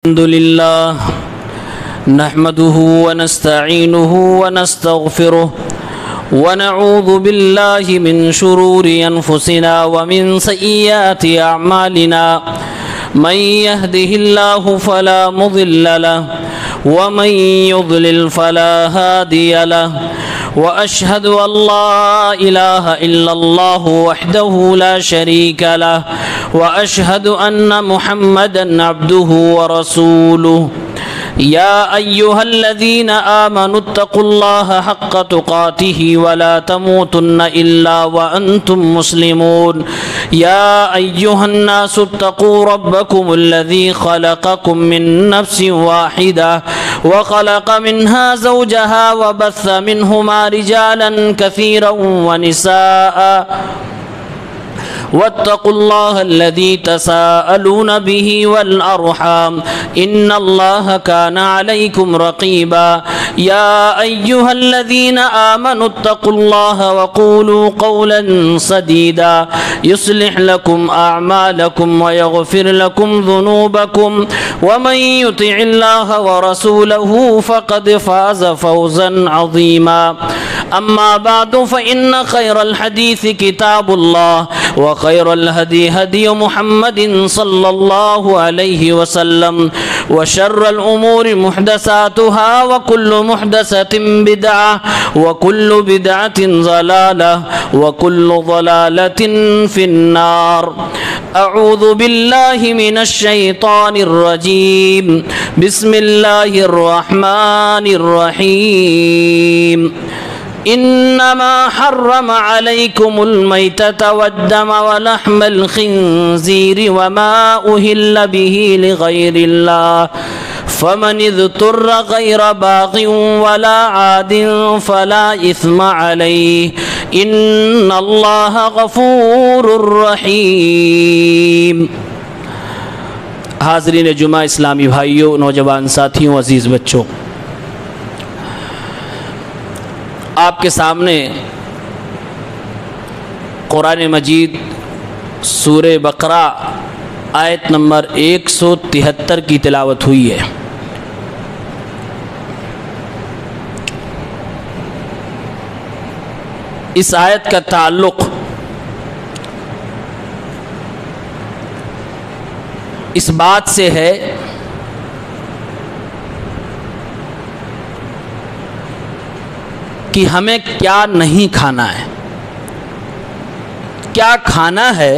الحمد لله نحمده ونستعينه ونستغفره ونعوذ بالله من شرور أنفسنا ومن سيئات أعمالنا من يهده الله فلا مضل له ومن يضلل فلا هادي له وأشهد أن لا إله إلا الله وحده لا شريك له وأشهد أن محمدًا عبده ورسوله يا أيها الذين آمنوا اتقوا الله حق تقاته ولا تموتن إلا وأنتم مسلمون يا أيها الناس اتقوا ربكم الذي خلقكم من نفس واحدة وخلق منها زوجها وبث منهما رجالا كثيرا ونساء واتقوا الله الذي تساءلون به والأرحام إن الله كان عليكم رقيبا يا أيها الذين آمنوا اتقوا الله وقولوا قولا سديدا يصلح لكم أعمالكم ويغفر لكم ذنوبكم ومن يطع الله ورسوله فقد فاز فوزا عظيما أما بعد فإن خير الحديث كتاب الله وخير الهدي هدي محمد صلى الله عليه وسلم وشر الأمور محدثاتها وكل محدثة بدعة وكل بدعة ضلالة وكل ضلالة في النار أعوذ بالله من الشيطان الرجيم بسم الله الرحمن الرحيم إنما حرم عليكم الميتة والدم ولحم الخنزير وما أهل به لغير الله فمن اضطر غير باغ ولا عاد فلا إثم عليه إن الله غفور رحيم۔ حاضرین جمعہ، اسلامی بھائیوں، نوجوان ساتھیوں، عزیز بچوں، آپ کے سامنے قرآن مجید سورہ بقرہ آیت نمبر 173 کی تلاوت ہوئی ہے۔ اس آیت کا تعلق اس بات سے ہے کہ ہمیں کیا نہیں کھانا ہے، کیا کھانا ہے۔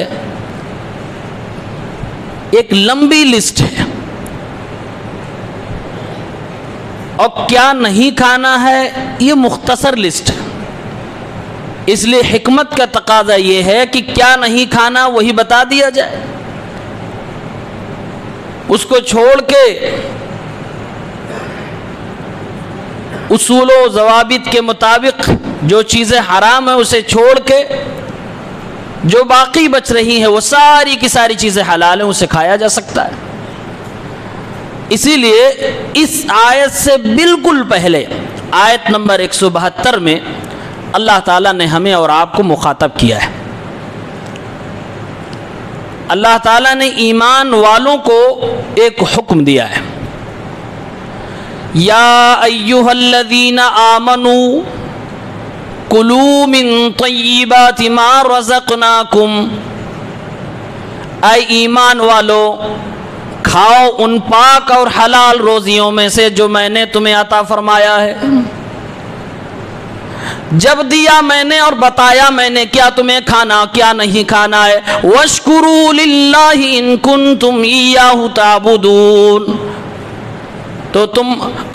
ایک لمبی لسٹ ہے، اور کیا نہیں کھانا ہے یہ مختصر لسٹ ہے۔ اس لیے حکمت کا تقاضا یہ ہے کہ کیا نہیں کھانا وہی بتا دیا جائے، اس کو چھوڑ کے اصول و ضوابط کے مطابق جو چیزیں حرام ہیں اسے چھوڑ کے جو باقی بچ رہی ہیں وہ ساری کی ساری چیزیں حلال ہیں، اسے کھایا جا سکتا ہے۔ اسی لیے اس آیت سے بالکل پہلے آیت نمبر 172 میں اللہ تعالیٰ نے ہمیں اور آپ کو مخاطب کیا ہے۔ اللہ تعالیٰ نے ایمان والوں کو ایک حکم دیا ہے، یا ایہا الذین آمنوا کلوا من طیبات ما رزقناکم، اے ایمان والو کھاؤ ان پاک اور حلال روزیوں میں سے جو میں نے تمہیں عطا فرمایا ہے۔ جب دیا میں نے اور بتایا میں نے کیا تمہیں کھانا کیا نہیں کھانا ہے۔ وَاشْكُرُوا لِلَّهِ إِن كُنتُمْ إِيَّاهُ تَعْبُدُونَ، تو تم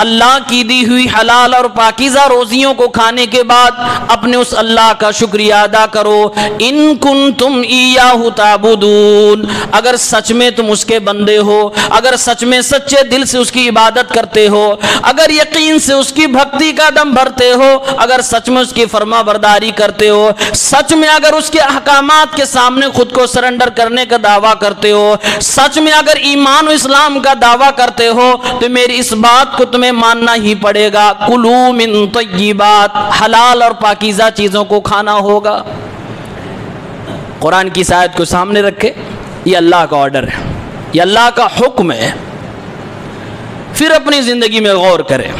اللہ کی دی ہوئی حلال اور پاکیزہ روزیوں کو کھانے کے بعد اپنے اس اللہ کا شکریہ ادا کرو۔ ان کنتم ایاہ تعبدون، اگر سچ میں تم اس کے بندے ہو، اگر سچ میں سچے دل سے اس کی عبادت کرتے ہو، اگر یقین سے اس کی بھکتی کا دم بھرتے ہو، اگر سچ میں اس کی فرما برداری کرتے ہو، سچ میں اگر اس کے احکامات کے سامنے خود کو سرنڈر کرنے کا دعویٰ کرتے ہو، سچ میں اگر ایمان و اسلام کا دعویٰ کرتے ہو، تو میری اس بات کو تمہیں ماننا ہی پڑے گا۔ کلوا من طیبات، حلال اور پاکیزہ چیزوں کو کھانا ہوگا۔ قرآن کی اس آیت کو سامنے رکھے، یہ اللہ کا آرڈر ہے، یہ اللہ کا حکم ہے پھر اپنی زندگی میں غور کریں.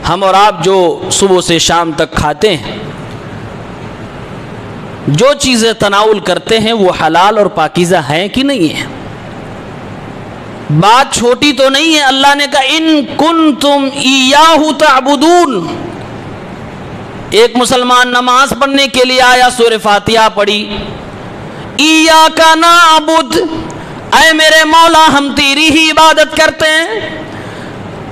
ہم اور آپ جو صبح سے شام تک کھاتے ہیں، جو چیزیں تناول کرتے ہیں، وہ حلال اور پاکیزہ ہیں کہ نہیں ہیں؟ بات چھوٹی تو نہیں ہے. اللہ نے کہا ان کنتم ایاہ تعبدون. ایک مسلمان نماز پڑھنے کے لیے آیا، سورہ فاتحہ پڑھی، ایاک نعبد، اے میرے مولا ہم تیری ہی عبادت کرتے ہیں.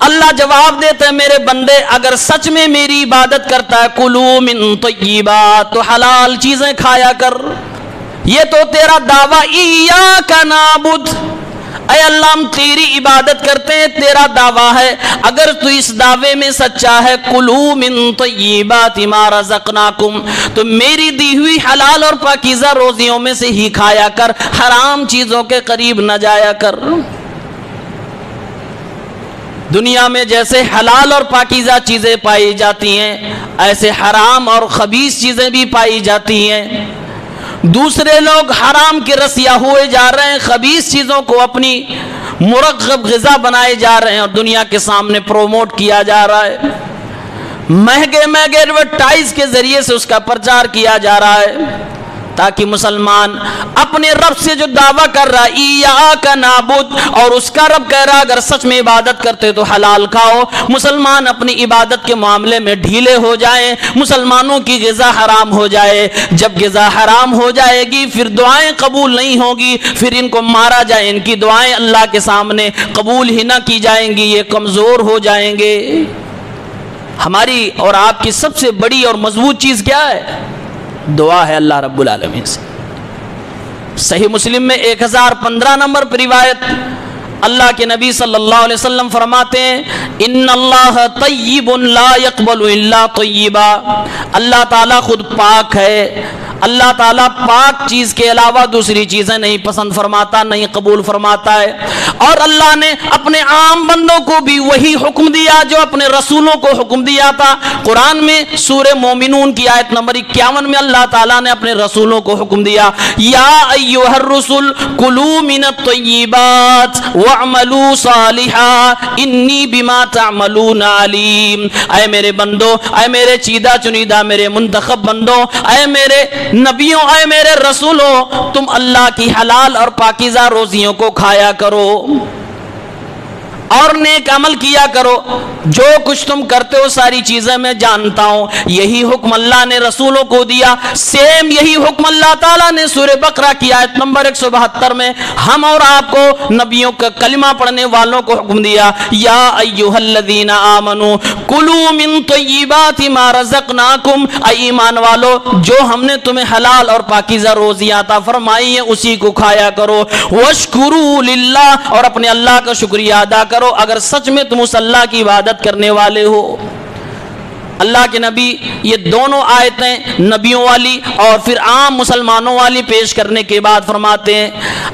اللہ جواب دیتے ہیں میرے بندے اگر سچ میں میری عبادت کرتا ہے، کلو من طیبات، تو حلال چیزیں کھایا کر. یہ تو تیرا دعویٰ ایاک نعبد، اے اللہ ہم تیری عبادت کرتے ہیں، تیرا دعویٰ ہے. اگر تو اس دعوے میں سچا ہے، کلو من طیبات ما رزقناکم، تو میری دی ہوئی حلال اور پاکیزہ روزیوں میں سے ہی کھایا کر، حرام چیزوں کے قریب نہ جایا کر. دنیا میں جیسے حلال اور پاکیزہ چیزیں پائی جاتی ہیں، ایسے حرام اور خبیث چیزیں بھی پائی جاتی ہیں. دوسرے لوگ حرام کے رسیا ہوئے جا رہے ہیں، خبیث چیزوں کو اپنی مرغب غذا بنائے جا رہے ہیں اور دنیا کے سامنے پروموٹ کیا جا رہا ہے. مہنگے مہنگے ایڈورٹائز کے ذریعے سے اس کا پرچار کیا جا رہا ہے، تاکہ مسلمان اپنے رب سے جو دعویٰ کر رہا ہے ایاک نعبد، اور اس کا رب کہہ رہا اگر سچ میں عبادت کرتے تو حلال کھاؤ، مسلمان اپنی عبادت کے معاملے میں ڈھیلے ہو جائیں، مسلمانوں کی غذا حرام ہو جائے. جب غذا حرام ہو جائے گی پھر دعائیں قبول نہیں ہوگی، پھر ان کو مارا جائے، ان کی دعائیں اللہ کے سامنے قبول ہی نہ کی جائیں گی، یہ کمزور ہو جائیں گے. ہماری اور آپ کی سب سے بڑی اور مضبوط چیز کیا ہے؟ دعا ہے اللہ رب العالمین سے. صحیح مسلم میں 1015 نمبر پر روایت، اللہ کے نبی صلی اللہ علیہ وسلم فرماتے ہیں ان اللہ طیب لا يقبل الا طیبا. اللہ تعالیٰ خود پاک ہے، اللہ تعالیٰ پاک چیز کے علاوہ دوسری چیزیں نہیں پسند فرماتا، نہیں قبول فرماتا ہے. اور اللہ نے اپنے عام بندوں کو بھی وہی حکم دیا جو اپنے رسولوں کو حکم دیا تھا. قرآن میں سورہ مومنون کی آیت نمبر 51 میں اللہ تعالیٰ نے اپنے رسولوں کو حکم دیا یا ایھا الرسل کلوا من الطیبات واعملوا صالحا انی بما تعملون علیم. اے میرے بندو، اے میرے چیدہ چنیدہ، میرے منتخب بندوں، اے میرے نبیوں، اے میرے رسولوں، تم اللہ کی حلال اور پاکیزہ روزیوں کو کھایا کرو اور نیک عمل کیا کرو. جو کچھ تم کرتے ہو ساری چیزیں میں جانتا ہوں. یہی حکم اللہ نے رسولوں کو دیا. سیم یہی حکم اللہ تعالیٰ نے سورہ بقرہ کی آیت نمبر 172 میں ہم اور آپ کو نبیوں کا کلمہ پڑھنے والوں کو حکم دیا یا ایھا الذین آمنوا کلوا من طیبات ما رزقناکم. اے ایمان والو، جو ہم نے تمہیں حلال اور پاکیزہ روزیاں عطا فرمائی ہیں اسی کو کھایا کرو. واشکروا للہ، اور اپنے اللہ کا شکریہ ادا کرو اگر سچ میں تم اس اللہ کی عبادت کرنے والے ہو. اللہ کے نبی یہ دونوں آیتیں نبیوں والی اور پھر عام مسلمانوں والی پیش کرنے کے بعد فرماتے ہیں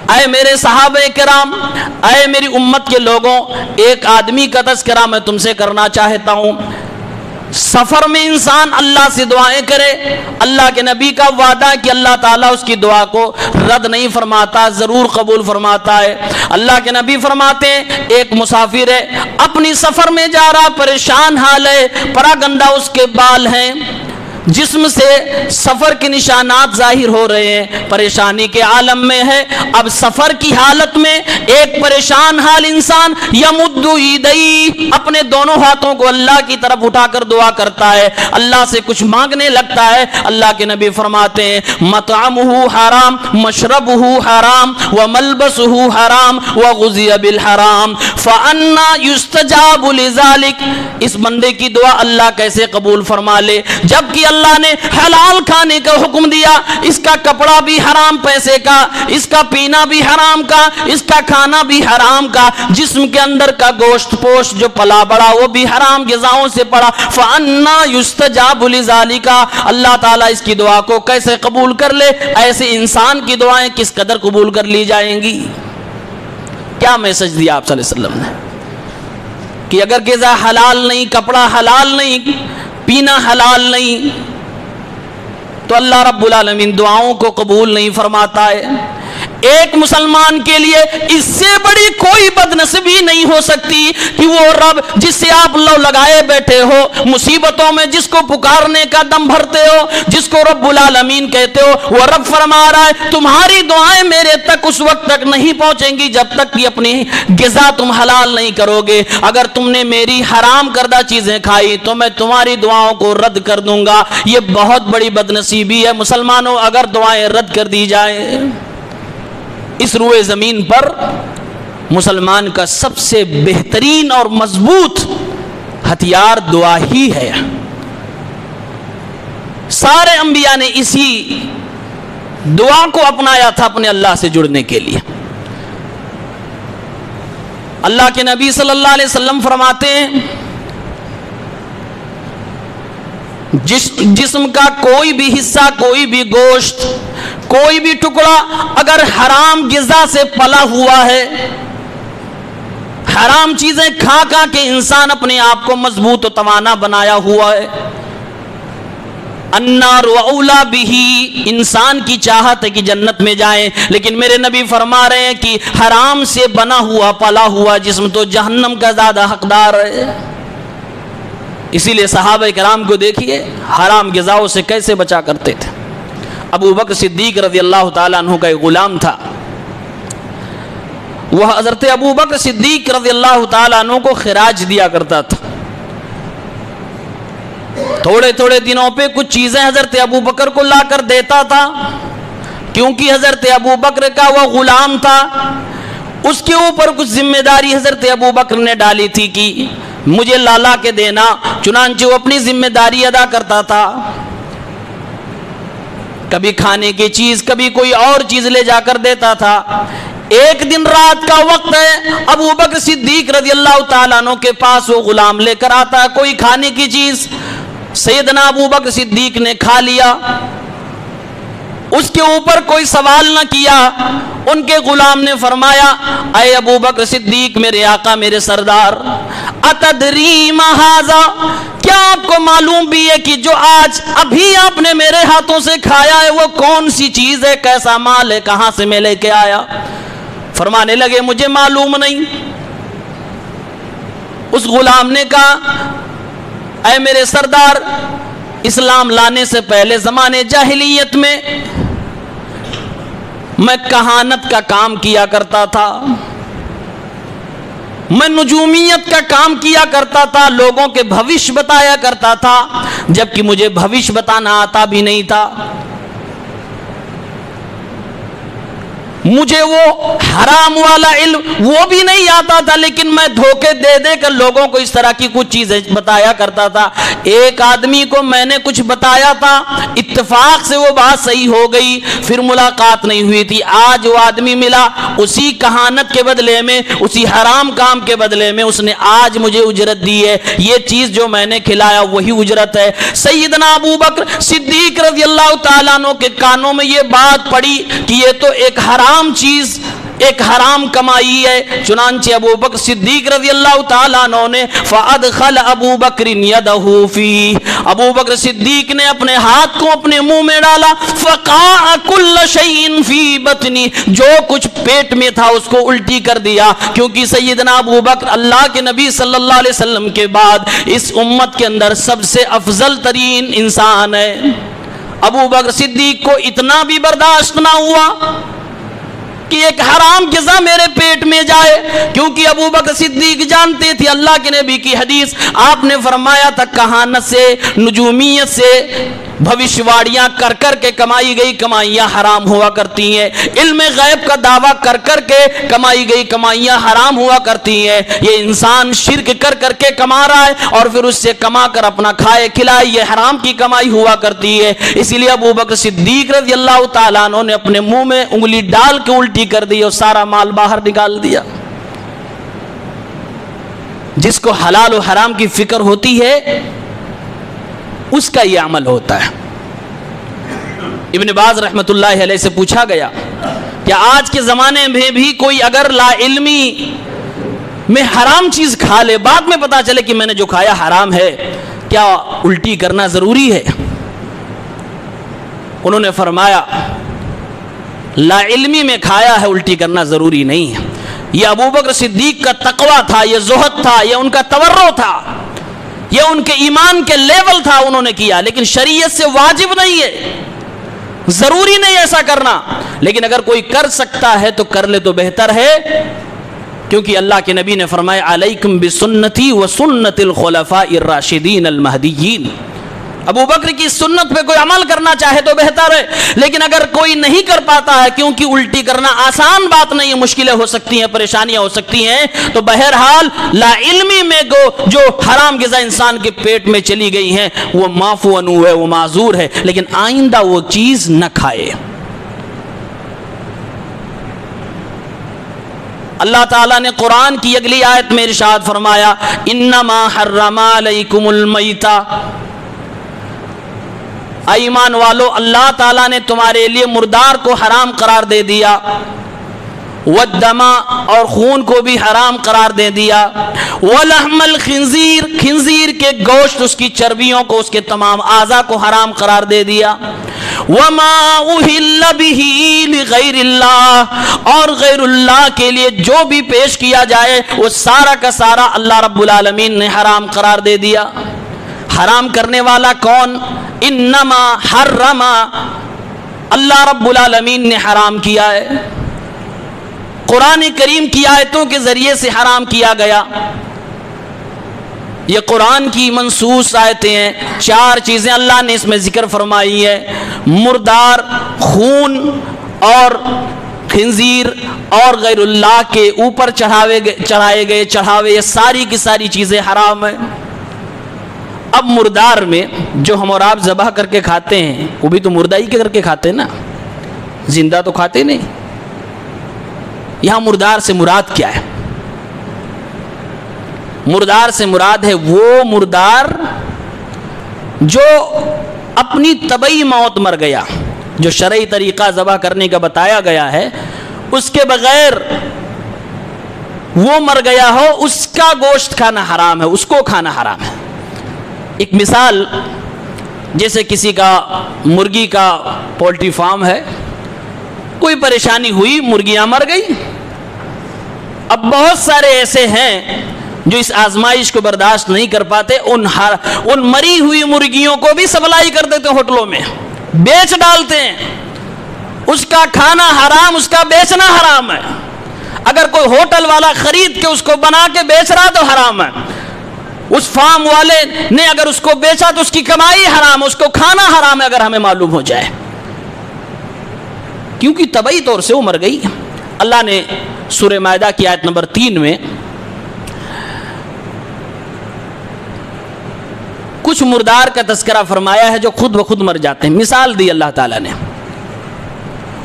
اے میرے صحابہ کرام، اے میری امت کے لوگوں، ایک آدمی کا تذکرہ میں تم سے کرنا چاہتا ہوں. سفر میں انسان اللہ سے دعائیں کرے، اللہ کے نبی کا وعدہ کہ اللہ تعالیٰ اس کی دعا کو رد نہیں فرماتا، ضرور قبول فرماتا ہے. اللہ کے نبی فرماتے ہیں ایک مسافر ہے، اپنی سفر میں جا رہا، پریشان حال ہے، پراگندہ اس کے بال ہیں، جسم سے سفر کے نشانات ظاہر ہو رہے ہیں، پریشانی کے عالم میں ہے. اب سفر کی حالت میں ایک پریشان حال انسان یمد یدیہ، اپنے دونوں ہاتھوں کو اللہ کی طرف اٹھا کر دعا کرتا ہے، اللہ سے کچھ مانگنے لگتا ہے. اللہ کے نبی فرماتے ہیں مطعمہ حرام، مشربہ حرام، وملبسہ حرام، وغذی بالحرام، فانا یستجاب لذلک. اس بندے کی دعا اللہ کیسے قبول فرما لے جبکہ اللہ نے حلال کھانے کا حکم دیا. اس کا کپڑا بھی حرام پیسے کا، اس کا پینا بھی حرام کا، اس کا کھانا بھی حرام کا، جسم کے اندر کا گوشت پوش جو پلا بڑا وہ بھی حرام غذاؤں سے پڑا. فَأَنَّا يُسْتَجَابُ لِذَالِكَ. اللہ تعالیٰ اس کی دعا کو کیسے قبول کر لے؟ ایسے انسان کی دعائیں کس قدر قبول کر لی جائیں گی؟ کیا میسج دیا آپ صلی اللہ علیہ وسلم نے کہ اگر غذا حلال نہیں، کپڑا حلال نہیں، پینا حلال نہیں تو اللہ رب العالمین دعاؤں کو قبول نہیں فرماتا ہے. ایک مسلمان کے لیے اس سے بڑی کوئی بدنصیبی نہیں ہو سکتی کہ وہ رب جس سے آپ لو لگائے بیٹھے ہو، مصیبتوں میں جس کو پکارنے کا دم بھرتے ہو، جس کو رب العالمین کہتے ہو، وہ رب فرما رہا ہے تمہاری دعائیں میرے تک اس وقت تک نہیں پہنچیں گی جب تک کہ اپنی غذا تم حلال نہیں کرو گے۔ اگر تم نے میری حرام کردہ چیزیں کھائی تو میں تمہاری دعاؤں کو رد کر دوں گا۔ یہ بہت بڑی بدنصیبی ہے مسلمانوں، اگر دعائیں رد کر دی جائیں۔ اس روئے زمین پر مسلمان کا سب سے بہترین اور مضبوط ہتھیار دعا ہی ہے۔ سارے انبیاء نے اسی دعا کو اپنایا تھا اپنے اللہ سے جڑنے کے لیے۔ اللہ کے نبی صلی اللہ علیہ وسلم فرماتے ہیں جسم کا کوئی بھی حصہ، کوئی بھی گوشت، کوئی بھی ٹکڑا اگر حرام غذا سے پلا ہوا ہے، حرام چیزیں کھا کھا کے انسان اپنے آپ کو مضبوط و توانا بنایا ہوا ہے، النار اولا بہ، انسان کی چاہت ہے کہ جنت میں جائیں، لیکن میرے نبی فرما رہے ہیں کہ حرام سے بنا ہوا پلا ہوا جسم تو جہنم کا زیادہ حقدار ہے۔ اسی لیے صحابہ کرام کو دیکھیے حرام غذاؤں سے کیسے بچا کرتے تھے۔ ابو بکر صدیق رضی اللہ تعالیٰ عنہ کا ایک غلام تھا، وہ حضرت ابو بکر صدیق رضی اللہ تعالیٰ عنہ کو خراج دیا کرتا تھا۔ تھوڑے تھوڑے دنوں پہ کچھ چیزیں حضرت ابو بکر کو لا کر دیتا تھا، کیونکہ حضرت ابو بکر کا وہ غلام تھا، اس کے اوپر کچھ ذمہ داری حضرت ابو بکر نے ڈالی تھی کہ مجھے لالا کے دینا، چنانچہ وہ اپنی ذمہ داری ادا کرتا تھا۔ کبھی کھانے کی چیز، کبھی کوئی اور چیز لے جا کر دیتا تھا۔ ایک دن رات کا وقت ہے، ابو بکر صدیق رضی اللہ تعالیٰ عنہ کے پاس وہ غلام لے کر آتا ہے کوئی کھانے کی چیز، سیدنا ابو بکر صدیق نے کھا لیا، اس کے اوپر کوئی سوال نہ کیا۔ ان کے غلام نے فرمایا اے ابو بکر صدیق، میرے آقا، میرے سردار، اتدری ما ھذا، کیا آپ کو معلوم بھی ہے کہ جو آج ابھی آپ نے میرے ہاتھوں سے کھایا ہے وہ کون سی چیز ہے، کیسا مال ہے، کہاں سے میں لے کے آیا؟ فرمانے لگے مجھے معلوم نہیں۔ اس غلام نے کہا اے میرے سردار، اسلام لانے سے پہلے زمانے جاہلیت میں میں کہانت کا کام کیا کرتا تھا، میں نجومیت کا کام کیا کرتا تھا، لوگوں کے بھوش بتایا کرتا تھا، جبکہ مجھے بھوش بتانا آتا بھی نہیں تھا۔ مجھے وہ حرام والا علم وہ بھی نہیں آتا تھا، لیکن میں دھوکے دے دے کر لوگوں کو اس طرح کی کچھ چیزیں بتایا کرتا تھا۔ ایک آدمی کو میں نے کچھ بتایا تھا، اتفاق سے وہ بات صحیح ہو گئی، پھر ملاقات نہیں ہوئی تھی۔ آج وہ آدمی ملا، اسی کہانت کے بدلے میں، اسی حرام کام کے بدلے میں اس نے آج مجھے اجرت دی ہے، یہ چیز جو میں نے کھلایا وہی اجرت ہے۔ سیدنا ابو بکر صدیق رضی اللہ تعالیٰ عنہ کے کانوں میں یہ بات پڑی کہ یہ تو ایک حرام چیز، ایک حرام کمائی ہے۔ چنانچہ ابو بکر صدیق رضی اللہ تعالیٰ عنہ نے فَأَدْخَلَ أَبُو بَكْرٍ يَدَهُ فِيهِ، ابو بکر صدیق نے اپنے ہاتھ کو اپنے منہ میں ڈالا، فَقَاعَ كُلَّ شَيْءٍ فِي بَطْنِهِ، جو کچھ پیٹ میں تھا اس کو الٹی کر دیا، کیونکہ سیدنا ابو بکر اللہ کے نبی صلی اللہ علیہ وسلم کے بعد اس امت کے اندر سب سے افضل ترین انسان ہے۔ ابو بکر صدیق کو اتنا بھی برداشت نہ ہوا کہ ایک حرام غذا میرے پیٹ میں جائے، کیونکہ ابو بکر صدیق جانتے تھے اللہ کے نبی کی حدیث، آپ نے فرمایا تھا کہانت سے، نجومیت سے، بھوشواڑیاں کر کر کے کمائی گئی کمائیاں حرام ہوا کرتی ہیں، علم غیب کا دعویٰ کر کر کے کمائی گئی کمائیاں حرام ہوا کرتی ہیں۔ یہ انسان شرک کر کر کے کما رہا ہے اور پھر اس سے کما کر اپنا کھائے کھلائے، یہ حرام کی کمائی ہوا کرتی ہے۔ اسی لیے ابو بکر صدیق رضی اللہ تعالیٰ عنہ نے اپنے منہ میں انگلی ڈال کے الٹی کر دی اور سارا مال باہر نکال دیا۔ جس کو حلال و حرام کی فکر ہوتی ہے اس کا یہ عمل ہوتا ہے۔ ابن باز رحمت اللہ علیہ سے پوچھا گیا کہ آج کے زمانے میں بھی کوئی اگر لا علمی میں حرام چیز کھا لے، بعد میں پتا چلے کہ میں نے جو کھایا حرام ہے، کیا الٹی کرنا ضروری ہے؟ انہوں نے فرمایا لا علمی میں کھایا ہے الٹی کرنا ضروری نہیں ہے. یہ ابو بکر صدیق کا تقوی تھا، یہ زہد تھا، یہ ان کا تورع تھا، یہ ان کے ایمان کے لیول تھا، انہوں نے کیا. لیکن شریعت سے واجب نہیں ہے، ضروری نہیں ایسا کرنا، لیکن اگر کوئی کر سکتا ہے تو کر لے تو بہتر ہے، کیونکہ اللہ کے نبی نے فرمایا علیکم بسنتی و سنت الخلفاء الراشدین المہدیین. ابو بکر کی سنت پہ کوئی عمل کرنا چاہے تو بہتر ہے، لیکن اگر کوئی نہیں کر پاتا ہے، کیونکہ الٹی کرنا آسان بات نہیں ہے، مشکلیں ہو سکتی ہیں، پریشانیاں ہو سکتی ہیں، تو بہرحال لا علمی میں جو حرام غذا انسان کے پیٹ میں چلی گئی ہیں وہ معفو عنہ ہے، وہ معذور ہے، لیکن آئندہ وہ چیز نہ کھائے. اللہ تعالیٰ نے قرآن کی اگلی آیت میں ارشاد فرمایا انما حرم علیکم المیتہ، ایمان والو اللہ تعالیٰ نے تمہارے لیے مردار کو حرام قرار دے دیا، والدم اور خون کو بھی حرام قرار دے دیا، ولحم الخنزیر خنزیر کے گوشت، اس کی چربیوں کو، اس کے تمام اعضاء کو حرام قرار دے دیا، وما اہل بہ لغیر اللہ اور غیر اللہ کے لیے جو بھی پیش کیا جائے وہ سارا کا سارا اللہ رب العالمین نے حرام قرار دے دیا. حرام کرنے والا کون؟ انما حرم، اللہ رب العالمین نے حرام کیا ہے، قرآن کریم کی آیتوں کے ذریعے سے حرام کیا گیا. یہ قرآن کی منصوص آیتیں ہیں. 4 چیزیں اللہ نے اس میں ذکر فرمائی ہے، مردار، خون اور خنزیر اور غیر اللہ کے اوپر چڑھائے گئے چڑھاوے، یہ ساری کی ساری چیزیں حرام ہیں. اب مردار میں جو ہم اور آپ ذبح کر کے کھاتے ہیں وہ بھی تو مردہ ہی کر کے کھاتے ہیں نا، زندہ تو کھاتے نہیں. یہاں مردار سے مراد کیا ہے؟ مردار سے مراد ہے وہ مردار جو اپنی طبعی موت مر گیا، جو شرعی طریقہ ذبح کرنے کا بتایا گیا ہے، اس کے بغیر وہ مر گیا ہو، اس کا گوشت کھانا حرام ہے، اس کو کھانا حرام ہے. ایک مثال، جیسے کسی کا مرغی کا پولٹری فارم ہے، کوئی پریشانی ہوئی، مرغیاں مر گئی. اب بہت سارے ایسے ہیں جو اس آزمائش کو برداشت نہیں کر پاتے، ان مری ہوئی مرغیوں کو بھی سپلائی کر دیتے ہیں، ہوٹلوں میں بیچ ڈالتے ہیں. اس کا کھانا حرام، اس کا بیچنا حرام ہے. اگر کوئی ہوٹل والا خرید کے اس کو بنا کے بیچ رہا تو حرام ہے. اس فارم والے نے اگر اس کو بیچا تو اس کی کمائی حرام، اس کو کھانا حرام ہے اگر ہمیں معلوم ہو جائے، کیونکہ طبعی طور سے وہ مر گئی. اللہ نے سورہ مائدہ کی آیت نمبر 3 میں کچھ مردار کا تذکرہ فرمایا ہے جو خود بخود مر جاتے ہیں. مثال دی اللہ تعالیٰ نے،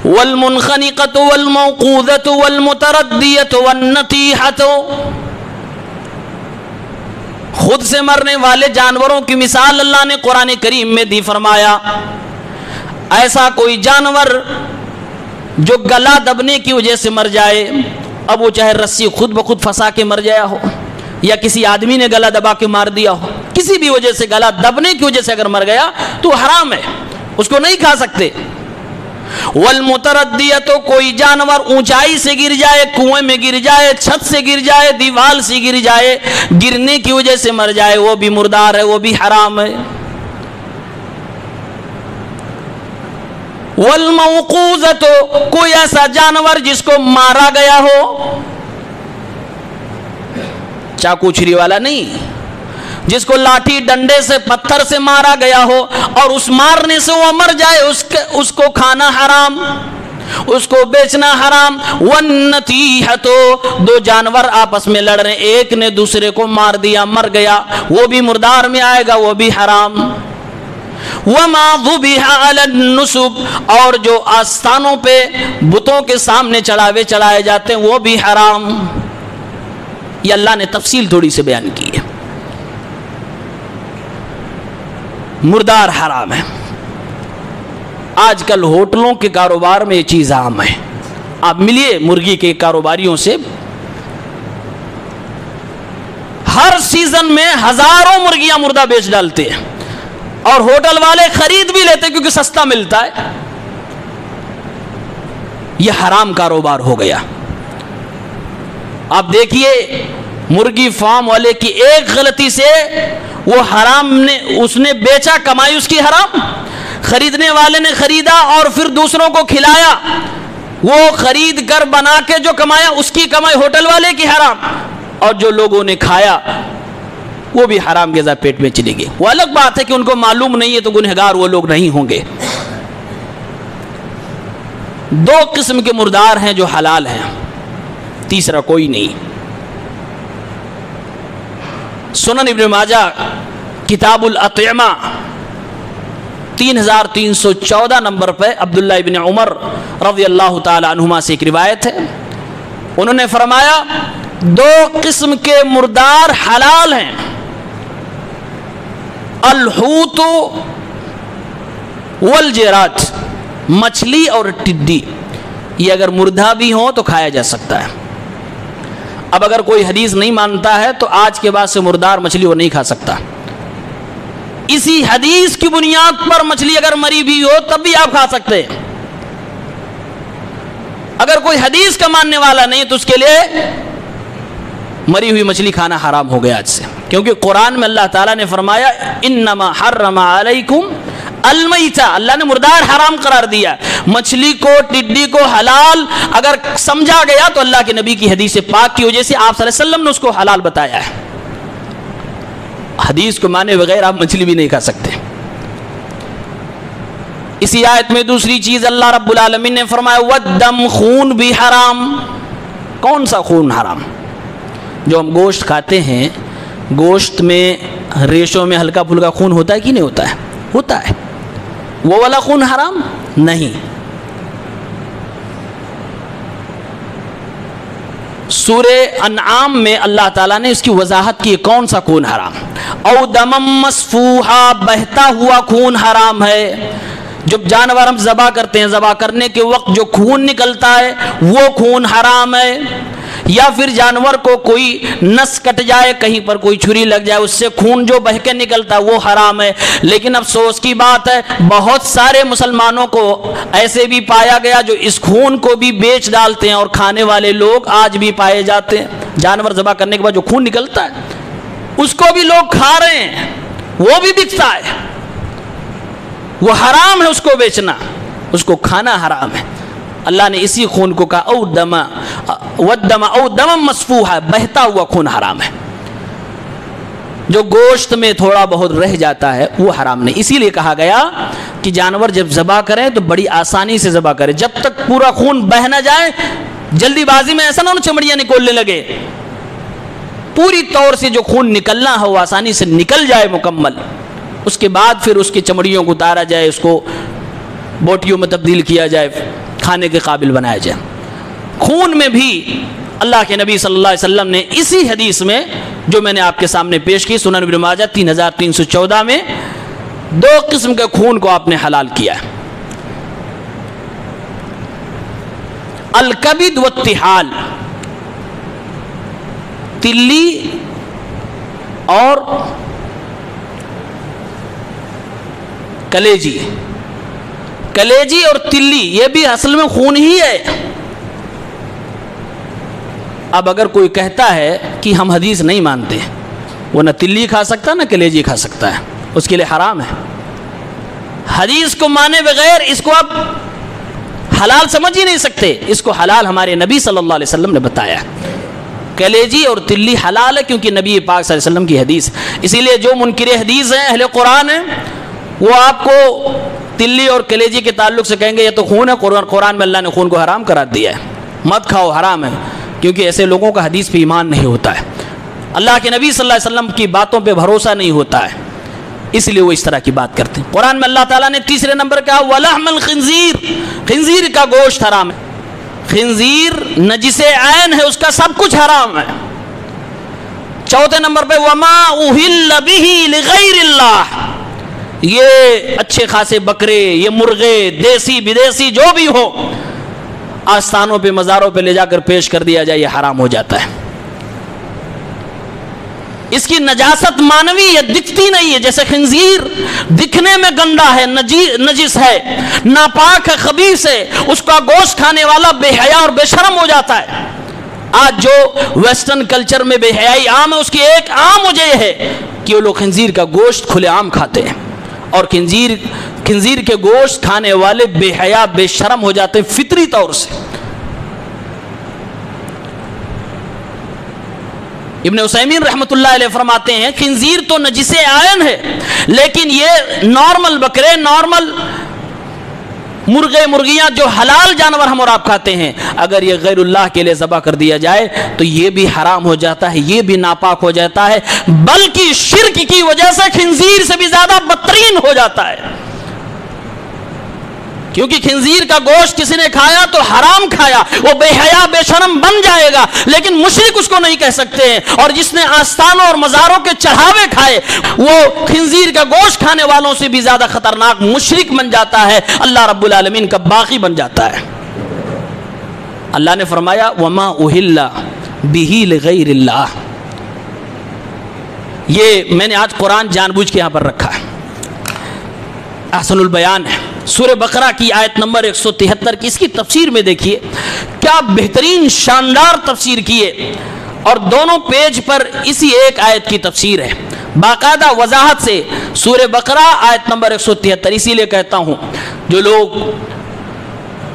والمنخنقۃ والموقوذۃ والمتردیۃ والنطیحۃ، خود سے مرنے والے جانوروں کی مثال اللہ نے قرآن کریم میں دی. فرمایا ایسا کوئی جانور جو گلا دبنے کی وجہ سے مر جائے، اب وہ چاہے رسی خود بخود پھنسا کے مر جایا ہو یا کسی آدمی نے گلا دبا کے مار دیا ہو، کسی بھی وجہ سے گلا دبنے کی وجہ سے اگر مر گیا تو حرام ہے، اس کو نہیں کھا سکتے. والمتردیۃ، کوئی جانور اونچائی سے گر جائے، کنویں میں گر جائے، چھت سے گر جائے، دیوال سے گر جائے، گرنے کی وجہ سے مر جائے، وہ بھی مردار ہے، وہ بھی حرام ہے. والموقوذۃ، کوئی ایسا جانور جس کو مارا گیا ہو، چاقو چھری والا نہیں، جس کو لاٹھی ڈنڈے سے پتھر سے مارا گیا ہو اور اس مارنے سے وہ مر جائے، اس کو کھانا حرام، اس کو بیچنا حرام. والنطیحۃ، 2 جانور آپس میں لڑ رہے، ایک نے دوسرے کو مار دیا، مر گیا، وہ بھی مردار میں آئے گا، وہ بھی حرام. وما ذبح علی النصب، اور جو آستانوں پہ بتوں کے سامنے چڑھائے جاتے ہیں وہ بھی حرام. یہ اللہ نے تفصیل تھوڑی سے بیان کی ہے. مردار حرام ہے. آج کل ہوٹلوں کے کاروبار میں یہ چیز عام ہے. آپ ملیے مرغی کے کاروباریوں سے، ہر سیزن میں ہزاروں مرغیاں مردہ بیچ ڈالتے ہیں اور ہوٹل والے خرید بھی لیتے کیونکہ سستا ملتا ہے. یہ حرام کاروبار ہو گیا. آپ دیکھیے مرغی فارم والے کی ایک غلطی سے وہ حرام نے اس نے بیچا, کمائی اس کی حرام, خریدنے والے نے خریدا اور پھر دوسروں کو کھلایا, وہ خرید کر بنا کے جو کمایا اس کی کمائی ہوٹل والے کی حرام, اور جو لوگوں نے کھایا وہ بھی حرام کے ذات پیٹ میں چلی گئی. وہ الگ بات ہے کہ ان کو معلوم نہیں ہے تو گنہگار وہ لوگ نہیں ہوں گے. دو قسم کے مردار ہیں جو حلال ہیں, تیسرا کوئی نہیں. سنن ابن ماجہ کتاب الاطعمہ 3314 نمبر پہ عبداللہ ابن عمر رضی اللہ تعالی عنہما سے ایک روایت ہے, انہوں نے فرمایا دو قسم کے مردار حلال ہیں, الحوت والجراد, مچھلی اور ٹڈی. یہ اگر مردہ بھی ہوں تو کھایا جا سکتا ہے. اب اگر کوئی حدیث نہیں مانتا ہے تو آج کے بعد سے مردار مچھلی وہ نہیں کھا سکتا. اسی حدیث کی بنیاد پر مچھلی اگر مری بھی ہو تب بھی آپ کھا سکتے ہیں. اگر کوئی حدیث کا ماننے والا نہیں تو اس کے لیے مری ہوئی مچھلی کھانا حرام ہو گیا آج سے, کیونکہ قرآن میں اللہ تعالیٰ نے فرمایا انما حرم علیکم المیتہ, اللہ نے مردار حرام قرار دیا. مچھلی کو ٹڈی کو حلال اگر سمجھا گیا تو اللہ کے نبی کی حدیث پاک کی وجہ سے آپ صلی اللہ علیہ وسلم نے اس کو حلال بتایا ہے. حدیث کو مانے بغیر آپ مچھلی بھی نہیں کھا سکتے. اسی آیت میں دوسری چیز اللہ رب العالمین نے فرمایا والدم, خون بھی حرام. کون سا خون حرام؟ جو ہم گوشت کھاتے ہیں, گوشت میں ریشوں میں ہلکا پھلکا خون ہوتا ہے کہ نہیں ہوتا ہے؟ ہوتا ہے. وہ والا خون حرام نہیں. سورہ انعام میں اللہ تعالیٰ نے اس کی وضاحت کی کون سا خون حرام. او دمم مسفوحا, بہتا ہوا خون حرام ہے. جب جانور ہم ذبح کرتے ہیں, ذبح کرنے کے وقت جو خون نکلتا ہے وہ خون حرام ہے. یا پھر جانور کو کوئی نس کٹ جائے, کہیں پر کوئی چھری لگ جائے, اس سے خون جو بہہ کے نکلتا ہے وہ حرام ہے. لیکن افسوس کی بات ہے بہت سارے مسلمانوں کو ایسے بھی پایا گیا جو اس خون کو بھی بیچ ڈالتے ہیں, اور کھانے والے لوگ آج بھی پائے جاتے ہیں. جانور ذبح کرنے کے بعد جو خون نکلتا ہے اس کو بھی لوگ کھا رہے ہیں, وہ بھی بکتا ہے. وہ حرام ہے اس کو بیچنا, اس کو کھانا حرام ہے. اللہ نے اسی خون کو کہا او دم والدم او دم مسفوحا, بہتا ہوا خون حرام ہے. جو گوشت میں تھوڑا بہت رہ جاتا ہے وہ حرام نہیں. اسی لیے کہا گیا کہ جانور جب ذبح کریں تو بڑی آسانی سے ذبح کریں, جب تک پورا خون بہہ نہ جائے. جلدی بازی میں ایسا نہ ہو چمڑیاں نکولنے لگے. پوری طور سے جو خون نکلنا ہے وہ آسانی سے نکل جائے مکمل, اس کے بعد پھر اس کی چمڑیوں کو اتارا جائے, اس کو بوٹیوں میں تبدیل کیا جائے, کھانے کے قابل بنایا جائے. خون میں بھی اللہ کے نبی صلی اللہ علیہ وسلم نے اسی حدیث میں جو میں نے آپ کے سامنے پیش کی سنن ابن ماجہ 3314 میں دو قسم کے خون کو آپ نے حلال کیا ہے. الکبد والطحال, تلی اور کلیجی. کلیجی اور تلی یہ بھی اصل میں خون ہی ہے. اب اگر کوئی کہتا ہے کہ ہم حدیث نہیں مانتے, وہ نہ تلی کھا سکتا نہ کلیجی کھا سکتا ہے, اس کے لیے حرام ہے. حدیث کو مانے بغیر اس کو آپ حلال سمجھ ہی نہیں سکتے. اس کو حلال ہمارے نبی صلی اللہ علیہ وسلم نے بتایا. کلیجی اور تلی حلال ہے کیونکہ نبی پاک صلی اللہ علیہ وسلم کی حدیث. اسی لیے جو منکر حدیث ہیں, اہل قرآن ہیں, وہ آپ کو تلی اور کلیجی کے تعلق سے کہیں گے یہ تو خون ہے, قرآن میں اللہ نے خون کو حرام قرار دیا ہے, مت کھاؤ, حرام ہے. کیونکہ ایسے لوگوں کا حدیث پہ ایمان نہیں ہوتا ہے, اللہ کے نبی صلی اللہ علیہ وسلم کی باتوں پہ بھروسہ نہیں ہوتا ہے, اس لیے وہ اس طرح کی بات کرتے ہیں. قرآن میں اللہ تعالیٰ نے تیسرے نمبر کہا وَلَحْمَ الْخِنْزِيرِ, خنزیر کا گوشت حرام ہے. خنزیر نجس عین ہے, اس کا سب کچھ حرام ہے. چوتھے نمبر پہ وَمَا أُهِلَّ بِهِ لِغَيْرِ اللَّهِ, یہ اچھے خاصے بکرے, یہ مرغے, دیسی بدیسی جو بھی ہو, آستانوں پہ مزاروں پہ لے جا کر پیش کر دیا جائے, یہ حرام ہو جاتا ہے. اس کی نجاست مانوی ہے، دکھتی نہیں ہے، جیسے خنزیر دکھنے میں گندا ہے، نجس ہے، ناپاک ہے، خبیث ہے، اس کا گوشت کھانے والا بے حیا اور بے شرم ہو جاتا ہے۔ آج جو ویسٹرن کلچر میں بے حیائی عام ہے، اس کی ایک عام وجہ یہ ہے کہ وہ لوگ خنزیر کا گوشت کھلے عام کھاتے ہیں، اور خنزیر کے گوشت کھانے والے بے حیا بے شرم ہو جاتے ہیں فطری طور سے۔ ابن عثیمین رحمۃ اللہ علیہ فرماتے ہیں خنزیر تو نجس عین ہے، لیکن یہ نارمل بکرے، نارمل مرغے مرغیاں جو حلال جانور ہم اور آپ کھاتے ہیں، اگر یہ غیر اللہ کے لیے ذبح کر دیا جائے تو یہ بھی حرام ہو جاتا ہے، یہ بھی ناپاک ہو جاتا ہے، بلکہ شرک کی وجہ سے خنزیر سے بھی زیادہ بدترین ہو جاتا ہے، کیونکہ خنزیر کا گوشت کسی نے کھایا تو حرام کھایا، وہ بے حیا بے شرم بن جائے گا، لیکن مشرک اس کو نہیں کہہ سکتے ہیں، اور جس نے آستانوں اور مزاروں کے چڑھاوے کھائے وہ خنزیر کا گوشت کھانے والوں سے بھی زیادہ خطرناک مشرک بن جاتا ہے، اللہ رب العالمین کا باغی بن جاتا ہے۔ اللہ نے فرمایا وما اہل بہ لغیر اللہ، یہ میں نے آج قرآن جان بوجھ کے یہاں پر رکھا ہے، احسن البیان ہے، سورہ بقرہ کی آیت نمبر 173 کی، اس کی تفسیر میں دیکھیے کیا بہترین شاندار تفسیر کی ہے، اور دونوں پیج پر اسی ایک آیت کی تفسیر ہے باقاعدہ وضاحت سے۔ سورہ بقرہ آیت نمبر 173، اسی لیے کہتا ہوں جو لوگ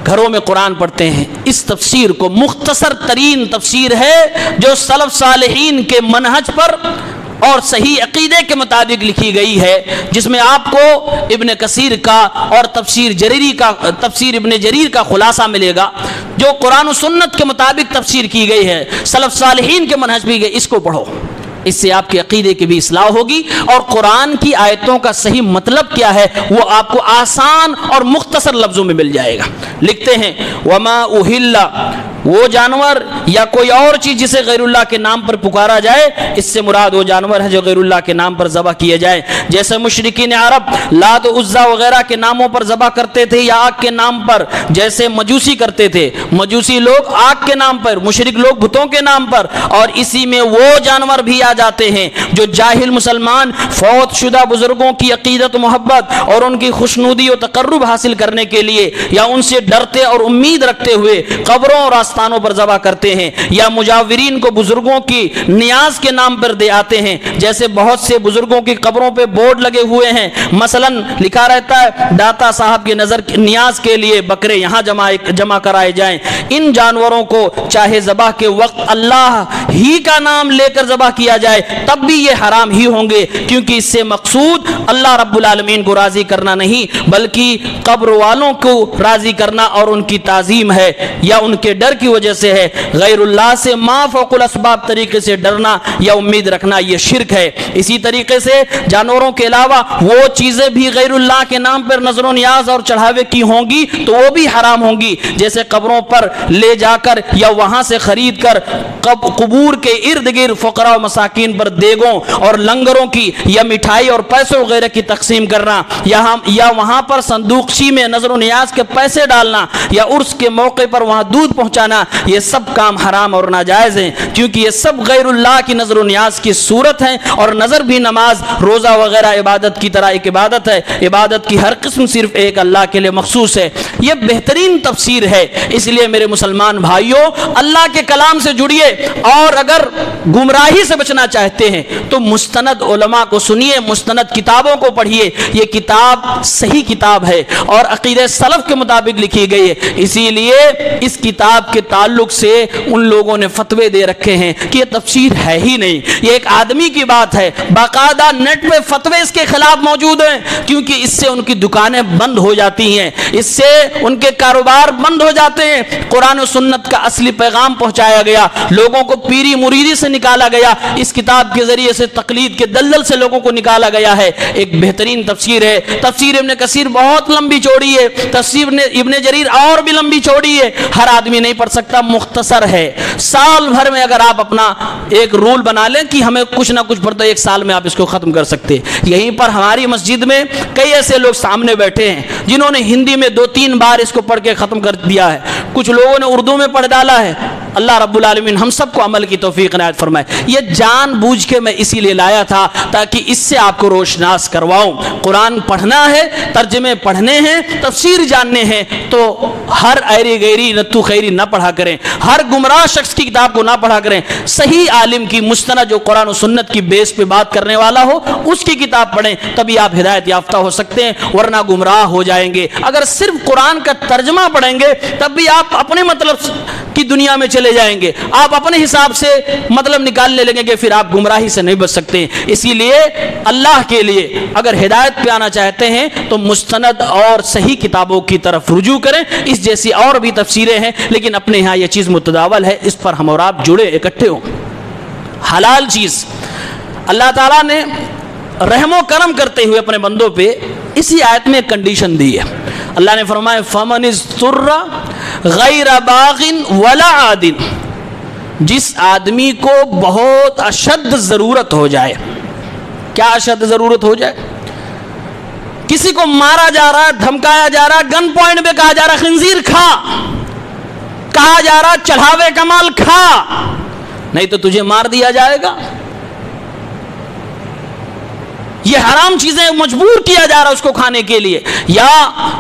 گھروں میں قرآن پڑھتے ہیں اس تفسیر کو، مختصر ترین تفسیر ہے جو سلف صالحین کے منہج پر اور صحیح عقیدے کے مطابق لکھی گئی ہے، جس میں آپ کو ابن کثیر کا اور تفسیر ابن جریر کا خلاصہ ملے گا، جو قرآن و سنت کے مطابق تفسیر کی گئی ہے، سلف صالحین کے منہج بھی گئی، اس کو پڑھو، اس سے آپ کے عقیدے کی بھی اصلاح ہوگی، اور قرآن کی آیتوں کا صحیح مطلب کیا ہے وہ آپ کو آسان اور مختصر لفظوں میں مل جائے گا۔ لکھتے ہیں وما اہل، وہ جانور یا کوئی اور چیز جسے غیر اللہ کے نام پر پکارا جائے، اس سے مراد وہ جانور ہے جو غیر اللہ کے نام پر ذبح کیے جائے، جیسے مشرکین عرب لات و عزا وغیرہ کے ناموں پر ذبح کرتے تھے یا آگ کے نام پر، جیسے مجوسی کرتے تھے، مجوسی لوگ آگ کے نام پر، مشرک لوگ بتوں کے نام پر، اور اسی میں وہ جانور بھی آ جاتے ہیں جو جاہل مسلمان فوت شدہ بزرگوں کی عقیدت و محبت اور ان کی خوشنودی و تقرب حاصل کرنے کے لیے یا ان سے ڈرتے اور امید رکھتے ہوئے قبروں اور آستانوں پر ذبح کرتے ہیں، یا مجاورین کو بزرگوں کی نیاز کے نام پر دے آتے ہیں، جیسے بہت سے بزرگوں کی قبروں پہ بورڈ لگے ہوئے ہیں، مثلا لکھا رہتا ہے داتا صاحب کی نظر نیاز کے لیے بکرے یہاں جمع کرائے جائیں۔ ان جانوروں کو چاہے ذبح کے وقت اللہ ہی کا نام لے کر ذبح کیا جائے تب بھی یہ حرام ہی ہوں گے، کیونکہ اس سے مقصود اللہ رب العالمین کو راضی کرنا نہیں بلکہ قبر والوں کو راضی کرنا اور ان کی تعظیم ہے، یا ان کے ڈر کی وجہ سے ہے۔ غیر اللہ سے ما فوق الاسباب طریقے سے ڈرنا یا امید رکھنا یہ شرک ہے۔ اسی طریقے سے جانوروں کے علاوہ وہ چیزیں بھی غیر اللہ کے نام پر نظر و نیاز اور چڑھاوے کی ہوں گی تو وہ بھی حرام ہوں گی، جیسے قبروں پر لے جا کر یا وہاں سے خرید کر قبور کے ارد گرد فقراء و مساکین پر دیگوں اور لنگروں کی یا مٹھائی اور پیسے وغیرہ کی تقسیم کرنا، یا وہاں پر صندوقچی میں نظر و نیاز کے پیسے ڈالنا، یا عرس کے موقع پر وہاں دودھ پہنچانا، یہ سب کام حرام اور ناجائز ہیں، کیونکہ یہ سب غیر اللہ کی نظر و نیاز کی صورت ہیں، اور نظر بھی نماز روزہ وغیرہ عبادت کی طرح ایک عبادت ہے، عبادت کی ہر قسم صرف ایک اللہ کے لیے مخصوص ہے۔ یہ بہترین تفسیر ہے، اس لیے میرے مسلمان بھائیوں اللہ کے کلام سے جڑیے، اور اگر گمراہی سے بچنا چاہتے ہیں تو مستند علماء کو سنیے، مستند کتابوں کو پڑھیے، یہ کتاب صحیح کتاب ہے اور عقیدہ سلف کے مطابق لکھی گئی ہے، اسی لیے اس کتاب کے تعلق سے ان لوگوں نے فتوے دے رکھے ہیں کہ یہ تفسیر ہے ہی نہیں، یہ ایک آدمی کی بات ہے، باقاعدہ نیٹ پہ فتوے اس کے خلاف موجود ہیں، کیونکہ اس سے ان کی دکانیں بند ہو جاتی ہیں، اس سے ان کے کاروبار بند ہو جاتے ہیں، قرآن و سنت کا اصلی پیغام پہنچایا گیا، لوگوں کو پیری مریدی سے نکالا گیا، اس کتاب کے ذریعے سے تقلید کے دلدل سے لوگوں کو نکالا گیا ہے۔ ایک بہترین تفسیر ہے، تفسیر ابن کثیر بہت لمبی چوڑی ہے، تفسیر ابن جریر اور بھی لمبی چوڑی ہے، ہر آدمی نہیں پڑھ سکتا، مختصر ہے، سال بھر میں اگر آپ اپنا ایک رول بنا لیں کہ ہمیں کچھ نہ کچھ پڑھتا ہے، ایک سال میں آپ اس کو ختم کر سکتے ہیں۔ یہیں پر ہماری مسجد میں کئی ایسے لوگ سامنے بیٹھے ہیں جنہوں نے ہندی میں 2-3 بار اس کو پڑھ کے ختم کر دیا ہے، کچھ لوگوں نے اردو میں پڑھ ڈالا ہے، اللہ رب العالمین ہم سب کو عمل کی توفیق عنایت فرمائے۔ یہ جان بوجھ کے میں اسی لیے لایا تھا تاکہ اس سے آپ کو روشناس کرواؤں۔ قرآن پڑھنا ہے، ترجمے پڑھنے ہیں، تفسیر جاننے ہیں، تو ہر ایری گیری نتو خیری نہ پڑھا کریں، ہر گمراہ شخص کی کتاب کو نہ پڑھا کریں۔ صحیح عالم کی مستند جو قرآن و سنت کی بیس پہ بات کرنے والا ہو اس کی کتاب پڑھیں، تبھی آپ ہدایت یافتہ ہو سکتے ہیں، ورنہ گمراہ ہو جائیں گے۔ اگر صرف قرآن کا ترجمہ پڑھیں گے تب بھی آپ اپنے مطلب کی دنیا میں چلے جائیں گے، آپ اپنے حساب سے مطلب نکالنے لگیں گے، پھر آپ گمراہی سے نہیں بچ سکتے۔ اسی لیے اللہ کے لیے اگر ہدایت پہ آنا چاہتے ہیں تو مستند اور صحیح کتابوں کی طرف رجوع کریں۔ اس جیسی اور بھی تفسیریں ہیں، لیکن اپنے یہاں یہ چیز متداول ہے، اس پر ہم اور آپ جڑے اکٹھے ہوں۔ حلال چیز اللہ تعالیٰ نے رحم و کرم کرتے ہوئے اپنے بندوں پہ اسی آیت میں کنڈیشن دی ہے۔ اللہ نے فرمایا فَمَنِ اضْطُرَّ غَيْرَ بَاغٍ وَلَا عَادٍ، جس آدمی کو بہت اشد ضرورت ہو جائے۔ کیا اشد ضرورت ہو جائے؟ کسی کو مارا جا رہا ہے، دھمکایا جا رہا ہے، گن پوائنٹ پہ کہا جا رہا ہے خنزیر کھا، کہا جا رہا ہے چڑھاوے کا مال کھا، نہیں تو تجھے مار دیا جائے گا۔ یہ حرام چیزیں مجبور کیا جا رہا ہے اس کو کھانے کے لیے، یا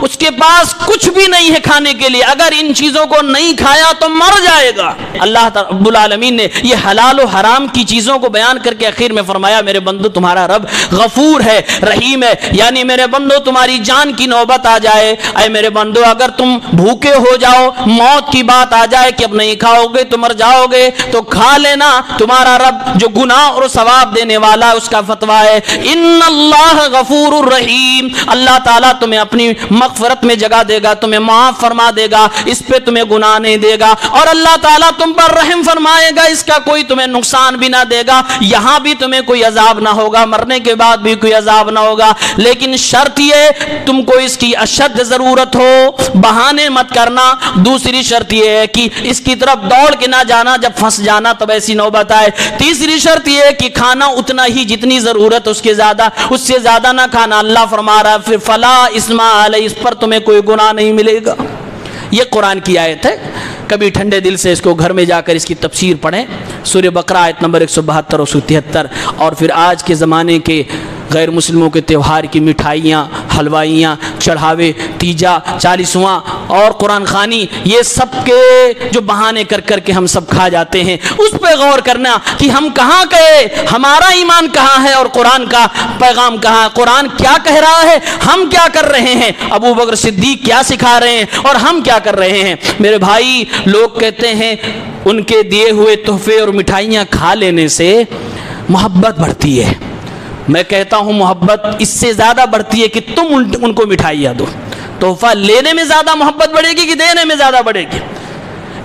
اس کے پاس کچھ بھی نہیں ہے کھانے کے لیے، اگر ان چیزوں کو نہیں کھایا تو مر جائے گا۔ اللہ رب العالمین نے یہ حلال و حرام کی چیزوں کو بیان کر کے آخر میں فرمایا میرے بندو تمہارا رب غفور ہے، رحیم ہے، یعنی میرے بندو تمہاری جان کی نوبت آ جائے، اے میرے بندو اگر تم بھوکے ہو جاؤ، موت کی بات آ جائے کہ اب نہیں کھاؤ گے تو مر جاؤ گے، تو کھا لینا، تمہارا رب جو گناہ اور ثواب دینے والا ہے اس کا فتویٰ ہے ان اللہ غفور الرحیم، اللہ تعالیٰ تمہیں اپنی مغفرت میں جگہ دے گا، تمہیں معاف فرما دے گا، اس پہ تمہیں گناہ نہیں دے گا، اور اللہ تعالیٰ تم پر رحم فرمائے گا، اس کا کوئی تمہیں نقصان بھی نہ دے گا، یہاں بھی تمہیں کوئی عذاب نہ ہوگا، مرنے کے بعد بھی کوئی عذاب نہ ہوگا، لیکن شرط یہ تم کو اس کی اشد ضرورت ہو، بہانے مت کرنا۔ دوسری شرط یہ ہے کہ اس کی طرف دوڑ کے نہ جانا، جب پھنس جانا تب ایسی نوبت آئے۔ تیسری شرط یہ ہے کہ کھانا اتنا ہی جتنی ضرورت اس کے زیادہ، اس سے زیادہ نہ کھانا۔ اللہ فرما رہا ہے پھر فلا اسم علیہ، اس پر تمہیں کوئی گناہ نہیں ملے گا۔ یہ قرآن کی آیت ہے، کبھی ٹھنڈے دل سے اس کو گھر میں جا کر اس کی تفسیر پڑھیں، سورہ بقرہ آیت نمبر 172 اور 173۔ اور پھر آج کے زمانے کے غیر مسلموں کے تہوار کی مٹھائیاں، حلوائیاں، چڑھاوے، تیجا، 40واں اور قرآن خوانی، یہ سب کے جو بہانے کر کر کے ہم سب کھا جاتے ہیں، اس پہ غور کرنا کہ ہم کہاں گئے، ہمارا ایمان کہاں ہے اور قرآن کا پیغام کہاں ہے، قرآن کیا کہہ رہا ہے، ہم کیا کر رہے ہیں، ابو بکر صدیق کیا سکھا رہے ہیں اور ہم کیا کر رہے ہیں۔ میرے بھائی، لوگ کہتے ہیں ان کے دیے ہوئے تحفے اور مٹھائیاں کھا لینے سے محبت بڑھتی ہے۔ میں کہتا ہوں محبت اس سے زیادہ بڑھتی ہے کہ تم ان کو مٹھائیاں دو۔ تحفہ لینے میں زیادہ محبت بڑھے گی کہ دینے میں زیادہ بڑھے گی؟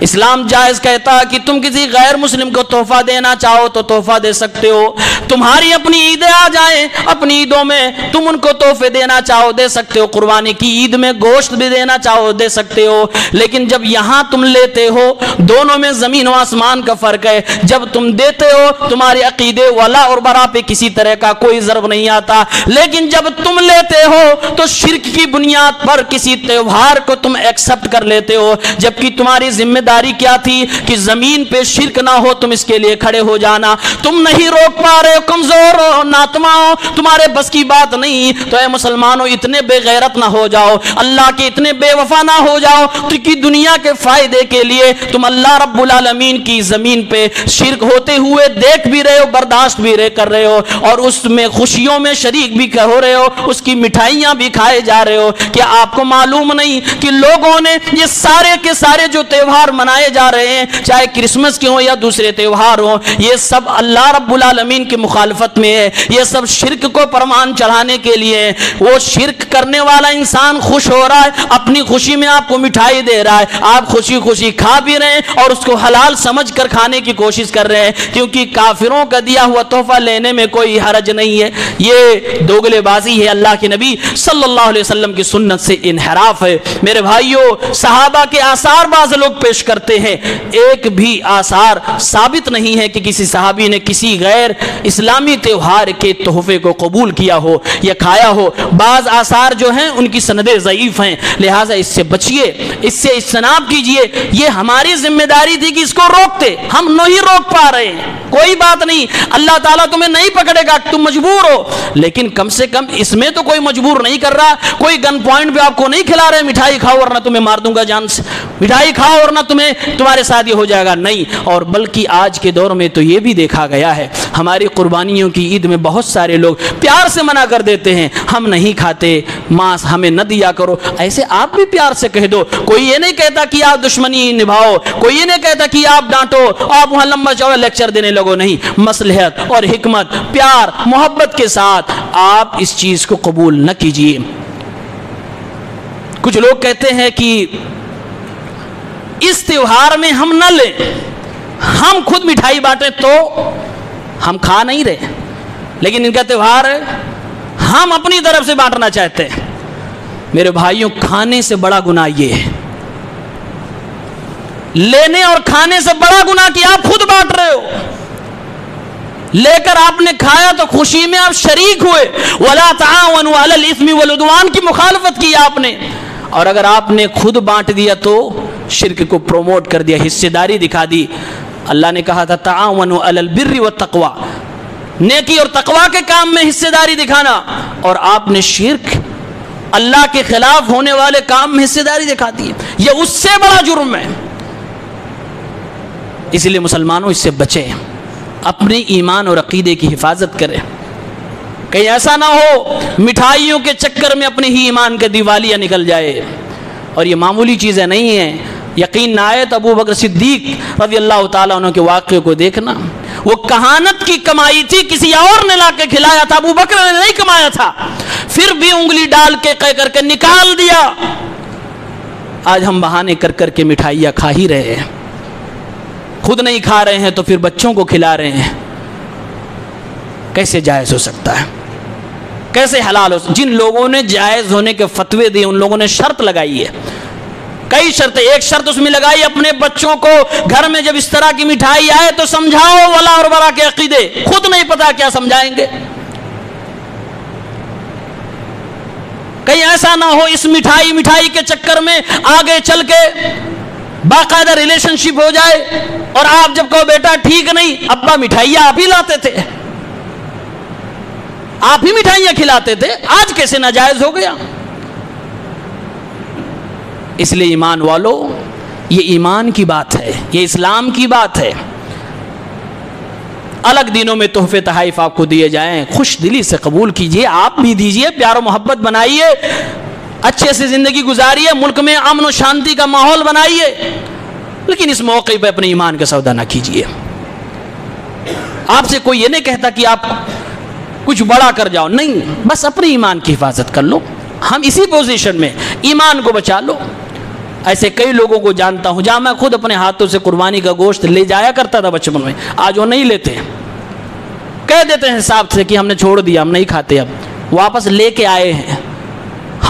اسلام جائز کہتا ہے کہ تم کسی غیر مسلم کو تحفہ دینا چاہو تو تحفہ دے سکتے ہو، تمہاری اپنی عیدیں آ جائیں، اپنی عیدوں میں تم ان کو تحفے دینا چاہو دے سکتے ہو، قربانی کی عید میں گوشت بھی دینا چاہو دے سکتے ہو، لیکن جب یہاں تم لیتے ہو دونوں میں زمین و آسمان کا فرق ہے۔ جب تم دیتے ہو تمہارے عقیدے ولا اور برا پہ کسی طرح کا کوئی ضرب نہیں آتا، لیکن جب تم لیتے ہو تو شرک کی بنیاد پر کسی تہوار کو تم ایکسپٹ کر لیتے ہو، جبکہ تمہاری ذمہ داری کیا تھی کہ زمین پہ شرک نہ ہو، تم اس کے لیے کھڑے ہو جانا۔ تم نہیں روک پا رہے ہو، کمزور ہو، ناتما ہو، تمہارے بس کی بات نہیں، تو اے مسلمانوں اتنے بے غیرت نہ ہو جاؤ، اللہ کے اتنے بے وفا نہ ہو جاؤ کہ دنیا کے فائدے کے لیے تم اللہ رب العالمین کی زمین پہ شرک ہوتے ہوئے دیکھ بھی رہے ہو، برداشت بھی کر رہے ہو، اور اس میں خوشیوں میں شریک بھی ہو رہے ہو، اس کی مٹھائیاں بھی کھائے جا رہے ہو۔ کیا آپ کو معلوم نہیں کہ لوگوں نے یہ سارے کے سارے جو تہوار منائے جا رہے ہیں، چاہے کرسمس کے ہوں یا دوسرے تہوار ہوں، یہ سب اللہ رب العالمین کی مخالفت میں ہے، یہ سب شرک کو پروان چڑھانے کے لیے ہے۔ وہ شرک کرنے والا انسان خوش ہو رہا ہے، اپنی خوشی میں آپ کو مٹھائی دے رہا ہے، آپ خوشی خوشی کھا بھی رہے ہیں اور اس کو حلال سمجھ کر کھانے کی کوشش کر رہے ہیں، کیونکہ کافروں کا دیا ہوا تحفہ لینے میں کوئی حرج نہیں ہے۔ یہ دوگلے بازی ہے، اللہ کے نبی صلی اللہ علیہ وسلم کی سنت سے انحراف ہے۔ میرے بھائیوں، صحابہ کے آثار بعض لوگ پیش کرتے ہیں، ایک بھی آثار ثابت نہیں ہے کہ کسی صحابی نے کسی غیر اسلامی تہوار کے تحفے کو قبول کیا ہو یا کھایا ہو۔ بعض آثار جو ہیں ان کی سندیں ضعیف ہیں، لہٰذا اس سے بچیے، اس سے اجتناب کیجئے۔ یہ ہماری ذمہ داری تھی کہ اس کو روکتے، ہم نہیں روک پا رہے ہیں، کوئی بات نہیں، اللہ تعالیٰ تمہیں نہیں پکڑے گا، تم مجبور ہو، لیکن کم سے کم اس میں تو کوئی مجبور نہیں کر رہا، کوئی گن پوائنٹ پہ آپ کو نہیں کھلا رہے مٹھائی کھاؤ ورنہ تمہیں مار دوں گا جان سے، مٹھائی کھاؤ ورنہ تمہارے ساتھ یہ ہو جائے گا، نہیں۔ اور بلکہ آج کے دور میں تو یہ بھی دیکھا گیا ہے، ہماری قربانیوں کی عید میں بہت سارے لوگ پیار سے منع کر دیتے ہیں، ہم نہیں کھاتے ماس، ہمیں نہ دیا کرو۔ ایسے آپ بھی پیار سے کہہ دو، کوئی یہ نہیں کہتا کہ آپ دشمنی نبھاؤ، کوئی یہ نہیں کہتا کہ آپ ڈانٹو، آپ وہاں لمبا چوڑا لیکچر دینے لگو، نہیں، مصلحت اور حکمت، پیار محبت کے ساتھ آپ اس چیز کو قبول نہ کیجیے۔ کچھ لوگ کہتے ہیں کہ اس تہوار میں ہم نہ لیں، ہم خود مٹھائی بانٹیں تو ہم کھا نہیں رہے، لیکن ان کا تہوار ہے، ہم اپنی طرف سے بانٹنا چاہتے ہیں۔ میرے بھائیوں، کھانے سے بڑا گناہ یہ ہے، لینے اور کھانے سے بڑا گناہ کہ آپ خود بانٹ رہے ہو، لے کر آپ نے کھایا تو خوشی میں آپ شریک ہوئے، وَلَا تَعَاوَنُوا عَلَى الْإِثْمِ وَالْعُدْوَانِ کی مخالفت کی آپ نے، اور اگر آپ نے خود بانٹ دیا تو شرک کو پروموٹ کر دیا، حصے داری دکھا دی۔ اللہ نے کہا تھا تَعَاوَنُوا عَلَى الْبِرِّ وَالتَّقْوَى، نیکی اور تقوی کے کام میں حصے داری دکھانا، اور آپ نے شرک، اللہ کے خلاف ہونے والے کام میں حصے داری دکھا دی، یہ اس سے بڑا جرم ہے۔ اس لیے مسلمانوں اس سے بچیں، اپنے ایمان اور عقیدے کی حفاظت کریں، کہیں ایسا نہ ہو مٹھائیوں کے چکر میں اپنے ہی ایمان کے دیوالیہ نکل جائے۔ اور یہ معمولی چیزیں نہیں ہیں، یقین نہ آئے تو ابو بکر صدیق رضی اللہ تعالیٰ عنہ کے واقعے کو دیکھنا، وہ کہانت کی کمائی تھی، کسی اور نے لا کے کھلایا تھا، ابو بکر نے نہیں کمایا تھا، پھر بھی انگلی ڈال کے کہہ کر کے نکال دیا۔ آج ہم بہانے کر کر کے مٹھائیاں کھا ہی رہے ہیں، خود نہیں کھا رہے ہیں تو پھر بچوں کو کھلا رہے ہیں، کیسے جائز ہو سکتا ہے؟ کیسے حلال ہو؟ جن لوگوں نے جائز ہونے کے فتوے دیے ان لوگوں نے شرط لگائی ہے، کئی شرطیں، ایک شرط اس میں لگائی اپنے بچوں کو گھر میں جب اس طرح کی مٹھائی آئے تو سمجھاؤ ولا اور برا کے عقیدے، خود نہیں پتا کیا سمجھائیں گے۔ کہیں ایسا نہ ہو اس مٹھائی کے چکر میں آگے چل کے باقاعدہ ریلیشن شپ ہو جائے، اور آپ جب کہو بیٹا ٹھیک نہیں، ابا مٹھائیاں آپ ہی لاتے تھے، آپ ہی مٹھائیاں کھلاتے تھے، آج کیسے ناجائز ہو گیا؟ اس لیے ایمان والو، یہ ایمان کی بات ہے، یہ اسلام کی بات ہے۔ الگ دنوں میں تحفے تحائف آپ کو دیے جائیں، خوش دلی سے قبول کیجئے، آپ بھی دیجئے، پیار و محبت بنائیے، اچھے سے زندگی گزاریے، ملک میں امن و شانتی کا ماحول بنائیے، لیکن اس موقع پہ اپنے ایمان کا سودا نہ کیجئے۔ آپ سے کوئی یہ نہیں کہتا کہ آپ کچھ بڑا کر جاؤ، نہیں، بس اپنے ایمان کی حفاظت کر لو، ہم اسی پوزیشن میں، ایمان کو بچا لو۔ ایسے کئی لوگوں کو جانتا ہوں، جہاں میں خود اپنے ہاتھوں سے قربانی کا گوشت لے جایا کرتا تھا بچپن میں، آج وہ نہیں لیتے، کہہ دیتے ہیں حساب سے کہ ہم نے چھوڑ دیا، ہم نہیں کھاتے، اب واپس لے کے آئے ہیں،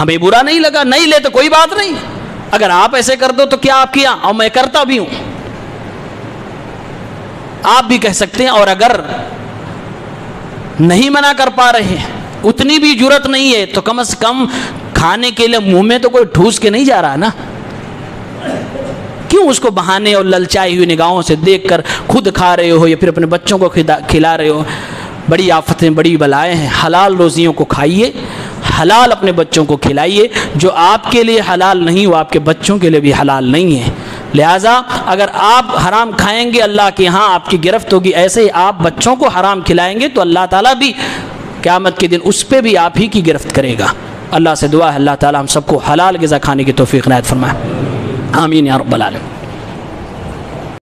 ہمیں برا نہیں لگا، نہیں لیتے کوئی بات نہیں، اگر آپ ایسے کر دو تو کیا آپ کیا، اور میں کرتا بھی ہوں، آپ بھی کہہ سکتے ہیں۔ اور اگر نہیں منع کر پا رہے ہیں، اتنی بھی جرت نہیں ہے، تو کم از کم کھانے کے لیے منہ میں تو کوئی ٹھوس کے نہیں جا رہا نا، کیوں اس کو بہانے اور للچائی ہوئی نگاہوں سے دیکھ کر خود کھا رہے ہو یا پھر اپنے بچوں کو کھلا رہے ہو؟ بڑی آفتیں، بڑی بلائیں ہیں، حلال روزیوں کو کھائیے، حلال اپنے بچوں کو کھلائیے، جو آپ کے لیے حلال نہیں وہ آپ کے بچوں کے لیے بھی حلال نہیں ہے، لہٰذا اگر آپ حرام کھائیں گے اللہ کے ہاں آپ کی گرفت ہوگی، ایسے ہی آپ بچوں کو حرام کھلائیں گے تو اللہ تعالیٰ بھی قیامت کے دن اس پہ بھی آپ ہی کی گرفت کرے گا۔ اللہ سے دعا ہے اللہ تعالیٰ ہم سب کو حلال غذا کھانے کی توفیق عنایت فرمائے، آمین یا رب العالمین۔